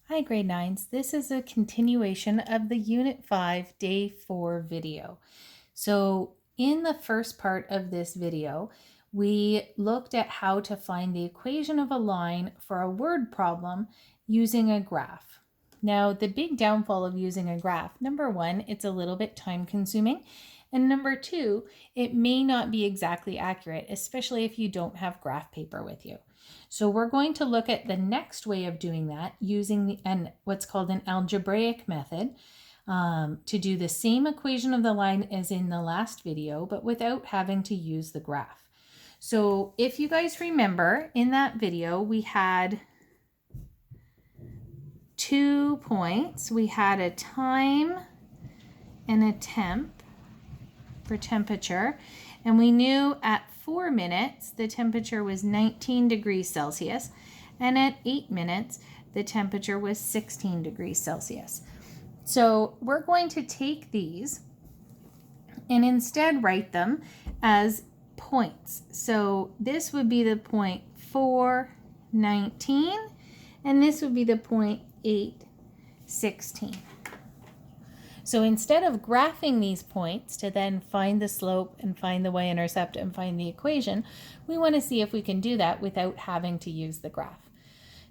Hi grade 9s, this is a continuation of the Unit 5 Day 4 video. So in the first part of this video, we looked at how to find the equation of a line for a word problem using a graph. Now the big downfall of using a graph, number one, it's a little bit time consuming. And number two, it may not be exactly accurate, especially if you don't have graph paper with you. So we're going to look at the next way of doing that using what's called an algebraic method to do the same equation of the line as in the last video, but without having to use the graph. So if you guys remember, in that video, we had 2 points. We had a time and a temp for temperature, and we knew at 4 minutes the temperature was 19 degrees Celsius, and at 8 minutes the temperature was 16 degrees Celsius. So we're going to take these and instead write them as points. So this would be the point 4:19, and this would be the point 8:16. So instead of graphing these points to then find the slope and find the y-intercept and find the equation, we want to see if we can do that without having to use the graph.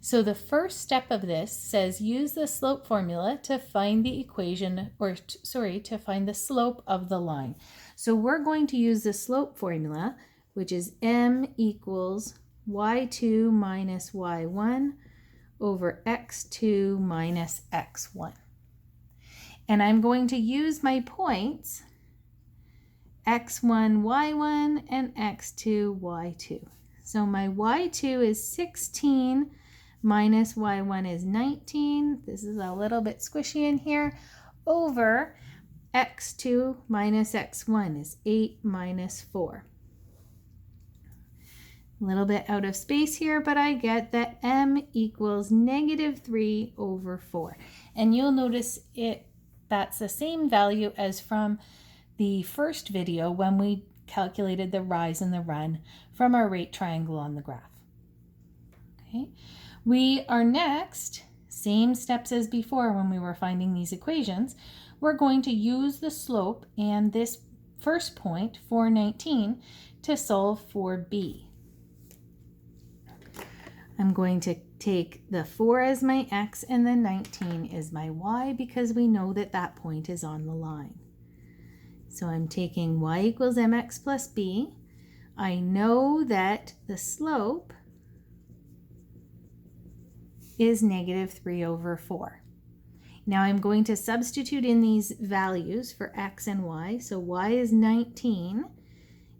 So the first step of this says use the slope formula to find the equation, to find the slope of the line. So we're going to use the slope formula, which is m equals y2 minus y1 over x2 minus x1. And I'm going to use my points x1, y1, and x2, y2. So my y2 is 16 minus y1 is 19. This is a little bit squishy in here. Over x2 minus x1 is 8 minus 4. A little bit out of space here, but I get that m equals -3 over 4. And you'll notice that's the same value as from the first video when we calculated the rise and the run from our rate triangle on the graph. Okay, we are next, same steps as before when we were finding these equations, we're going to use the slope and this first point, 4:19, to solve for b. I'm going to take the 4 as my x and the 19 is my y because we know that that point is on the line. So I'm taking y equals mx plus b. I know that the slope is -3 over 4. Now I'm going to substitute in these values for x and y. So y is 19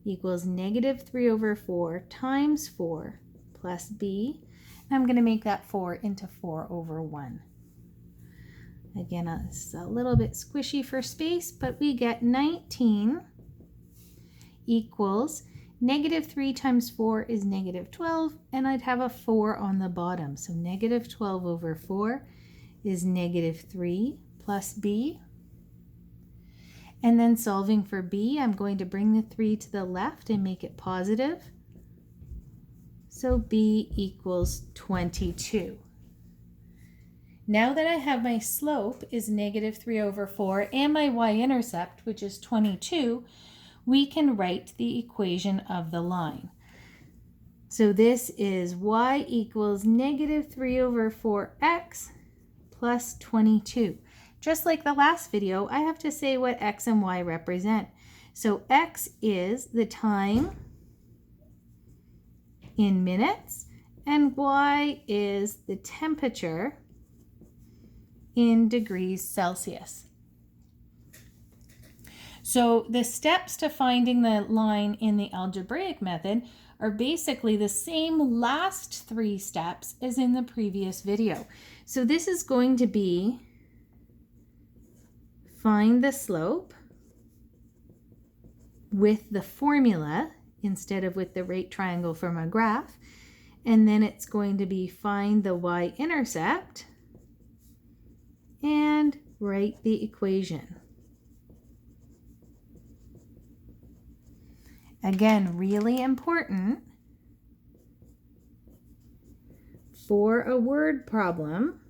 equals -3 over 4 times 4 plus b. I'm going to make that 4 into 4 over 1. Again, it's a little bit squishy for space, but we get 19 equals -3 times 4 is -12, and I'd have a 4 on the bottom. So -12 over 4 is -3 plus b. And then solving for b, I'm going to bring the 3 to the left and make it positive. So b equals 22. Now that I have my slope is -3 over 4 and my y-intercept, which is 22, we can write the equation of the line. So this is y equals -3 over 4x plus 22. Just like the last video, I have to say what x and y represent. So x is the time in minutes, and y is the temperature in degrees Celsius. So the steps to finding the line in the algebraic method are basically the same last 3 steps as in the previous video. So this is going to be find the slope with the formula instead of with the rate triangle from a graph. And then it's going to be find the y-intercept and write the equation. Again, really important for a word problem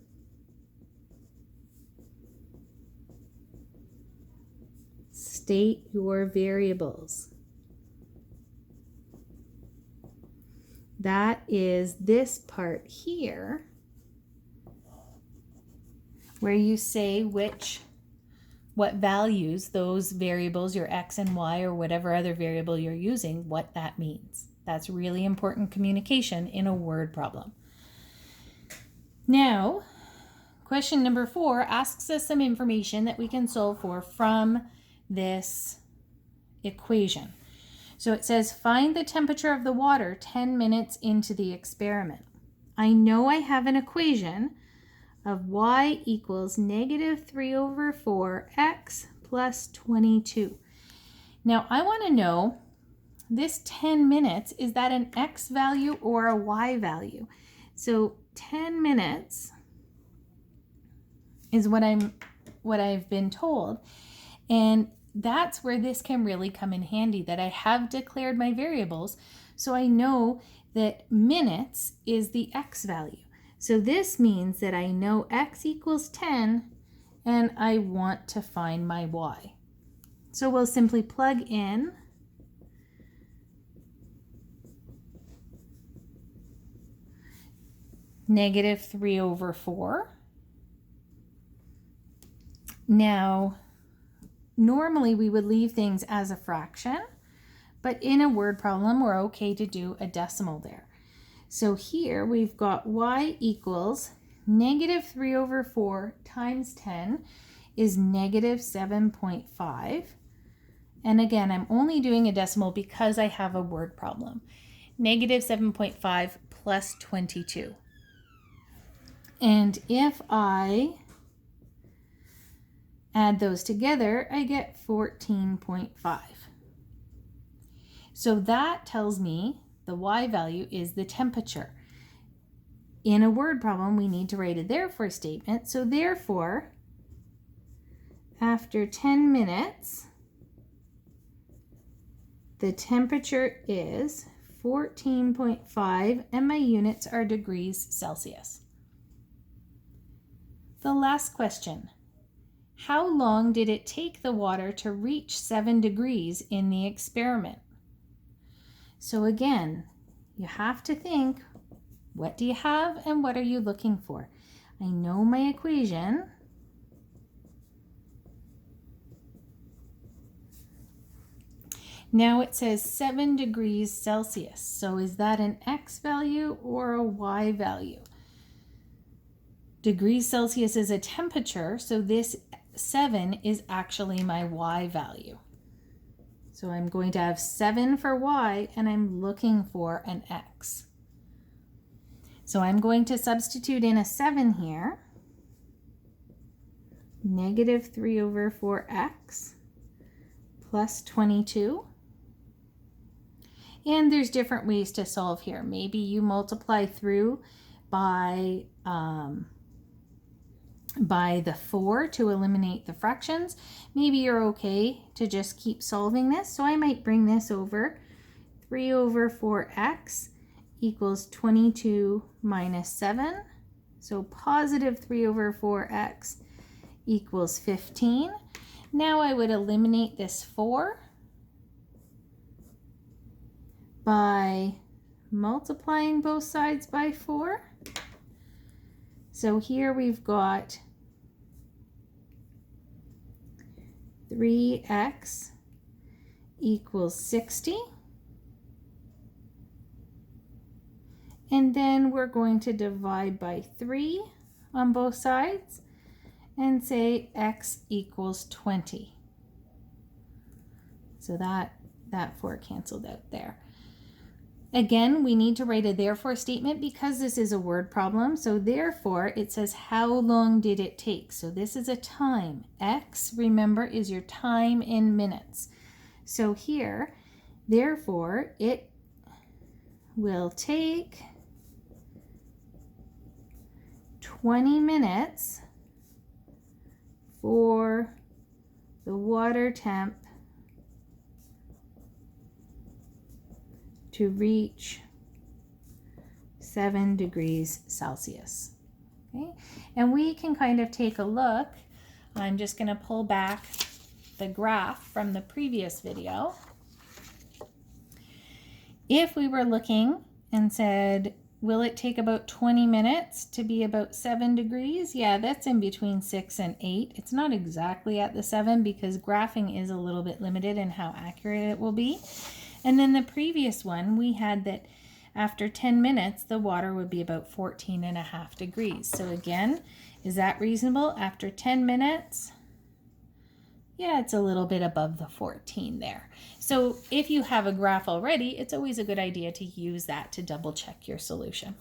State your variables. That is this part here, where you say what values those variables, your x and y or whatever other variable you're using, what that means. That's really important communication in a word problem. Now, question number 4 asks us some information that we can solve for from this equation. So it says, find the temperature of the water 10 minutes into the experiment. I know I have an equation of y equals -3/4x plus 22. Now I want to know this 10 minutes, is that an x value or a y value? So 10 minutes is what I've been told, and that's where this can really come in handy, that I have declared my variables, so I know that minutes is the x value. So this means that I know x equals 10 and I want to find my y. So we'll simply plug in -3/4. Now, normally we would leave things as a fraction, but in a word problem, we're okay to do a decimal there. So here we've got y equals -3/4 times 10 is -7.5. And again, I'm only doing a decimal because I have a word problem. -7.5 plus 22. And if I add those together, I get 14.5. So that tells me the y value is the temperature. In a word problem, we need to write a therefore statement. So therefore, after 10 minutes, the temperature is 14.5 and my units are degrees Celsius. The last question. How long did it take the water to reach 7 degrees in the experiment? So again, you have to think, what do you have and what are you looking for? I know my equation. Now it says 7 degrees Celsius. So is that an x value or a y value? Degrees Celsius is a temperature, so this 7 is actually my y value. So I'm going to have 7 for y, and I'm looking for an x. So I'm going to substitute in a 7 here. -3/4x plus 22. And there's different ways to solve here. Maybe you multiply through by the 4 to eliminate the fractions. Maybe you're okay to just keep solving this. So I might bring this over. 3/4x equals 22 minus 7. So positive 3/4x equals 15. Now I would eliminate this 4 by multiplying both sides by 4. So here we've got 3x equals 60. And then we're going to divide by 3 on both sides and say x equals 20. So that 4 canceled out there. Again, we need to write a therefore statement because this is a word problem. So therefore, it says how long did it take? So this is a time. X, remember, is your time in minutes. So here, therefore, it will take 20 minutes for the water temp to reach 7 degrees Celsius. Okay, and we can kind of take a look. I'm just going to pull back the graph from the previous video, if we were looking and said, will it take about 20 minutes to be about 7 degrees? Yeah, that's in between 6 and 8. It's not exactly at the 7 because graphing is a little bit limited in how accurate it will be. And then the previous one, we had that after 10 minutes, the water would be about 14.5 degrees. So again, is that reasonable? After 10 minutes, yeah, it's a little bit above the 14 there. So if you have a graph already, it's always a good idea to use that to double check your solution.